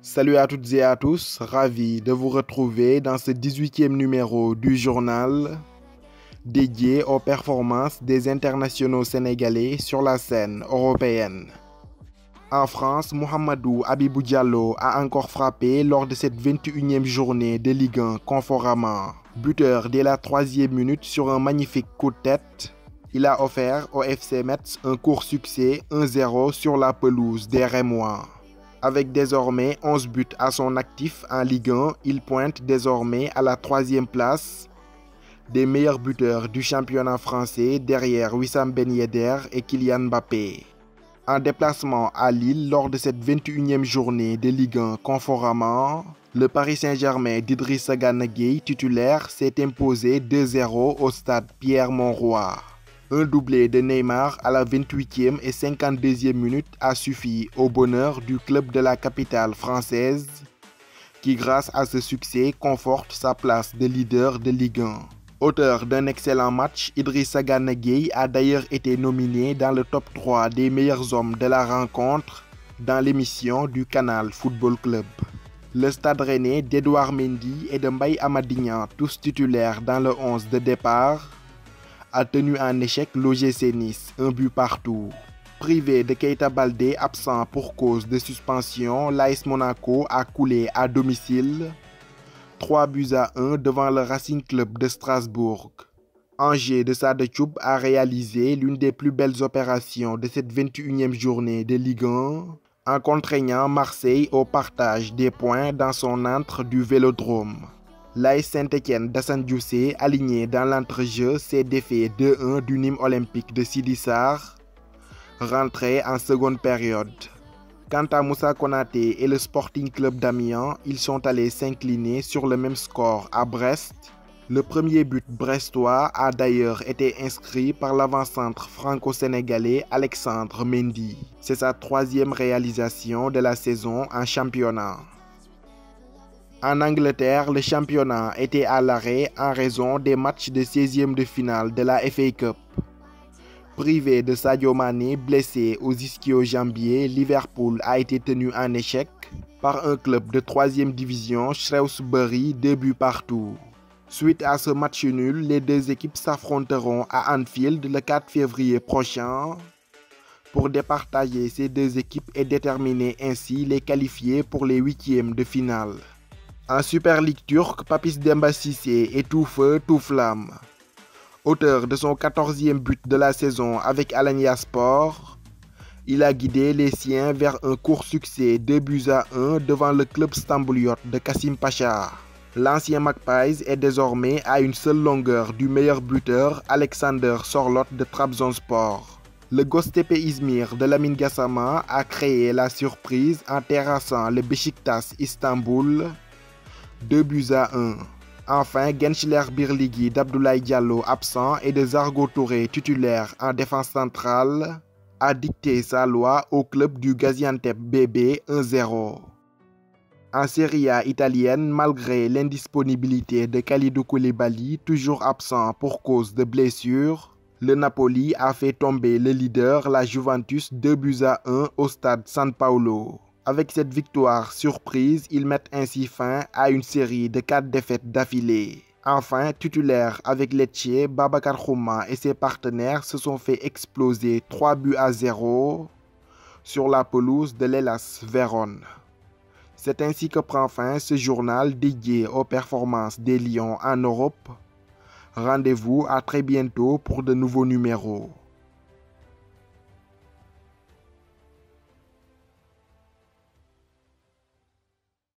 Salut à toutes et à tous, ravi de vous retrouver dans ce 18e numéro du journal dédié aux performances des internationaux sénégalais sur la scène européenne. En France, Mouhamadou Habibou Diallo a encore frappé lors de cette 21e journée de Ligue 1 Conforama. Buteur dès la 3e minute sur un magnifique coup de tête, il a offert au FC Metz un court succès 1-0 sur la pelouse des Rémois. Avec désormais 11 buts à son actif en Ligue 1, il pointe désormais à la 3e place des meilleurs buteurs du championnat français derrière Wissam Ben Yedder et Kylian Mbappé. En déplacement à Lille lors de cette 21e journée de Ligue 1 Conforama, le Paris Saint-Germain d'Idrissa Gana Gueye titulaire s'est imposé 2-0 au stade Pierre-Mauroy. Un doublé de Neymar à la 28e et 52e minute a suffi au bonheur du club de la capitale française qui, grâce à ce succès, conforte sa place de leader de Ligue 1. Auteur d'un excellent match, Idrissa Gana Gueye a d'ailleurs été nominé dans le top 3 des meilleurs hommes de la rencontre dans l'émission du Canal Football Club. Le stade rennais d'Edouard Mendy et de Mbaye Amadignan, tous titulaires dans le 11 de départ, a tenu en échec l'OGC Nice, un but partout. Privé de Keita Baldé, absent pour cause de suspension, l'AS Monaco a coulé à domicile 3-1 devant le Racing Club de Strasbourg. Angers de Sadetchoub a réalisé l'une des plus belles opérations de cette 21e journée de Ligue 1 en contraignant Marseille au partage des points dans son antre du Vélodrome. L'AS Saint-Étienne d'Assane Diouf, aligné dans l'entrejeu, s'est défait 2-1 du Nîmes Olympique de Sidi Sarr, rentré en seconde période. Quant à Moussa Konaté et le Sporting Club d'Amiens, ils sont allés s'incliner sur le même score à Brest. Le premier but brestois a d'ailleurs été inscrit par l'avant-centre franco-sénégalais Alexandre Mendy. C'est sa 3e réalisation de la saison en championnat. En Angleterre, le championnat était à l'arrêt en raison des matchs de 16e de finale de la FA Cup. Privé de Sadio Mané, blessé aux ischio-jambiers, Liverpool a été tenu en échec par un club de 3e division, Shrewsbury, 2 buts partout. Suite à ce match nul, les deux équipes s'affronteront à Anfield le 4 février prochain pour départager ces deux équipes et déterminer ainsi les qualifiés pour les 8e de finale. En Super League turque, Papis Demba Cissé est tout feu, tout flamme. Auteur de son 14e but de la saison avec Alanyaspor, il a guidé les siens vers un court succès 2-1 devant le club stambouliote de Kassim Pacha. L'ancien Magpies est désormais à une seule longueur du meilleur buteur Alexander Sorloth de Trabzonspor. Le Göztepe İzmir de Lamine Gassama a créé la surprise en terrassant le Beşiktaş Istanbul 2-1. Enfin, Gençler Birliği d'Abdoulaye Diallo absent et de Zargo Touré titulaire en défense centrale a dicté sa loi au club du Gaziantep BB 1-0. En Serie A italienne, malgré l'indisponibilité de Kalidou Koulibaly, toujours absent pour cause de blessure, le Napoli a fait tomber le leader, la Juventus, 2-1 au stade San Paolo. Avec cette victoire surprise, ils mettent ainsi fin à une série de 4 défaites d'affilée. Enfin, titulaire avec Lecce, Babacar Xhuma et ses partenaires se sont fait exploser 3-0 sur la pelouse de l'Hellas Vérone. C'est ainsi que prend fin ce journal dédié aux performances des Lions en Europe. Rendez-vous à très bientôt pour de nouveaux numéros.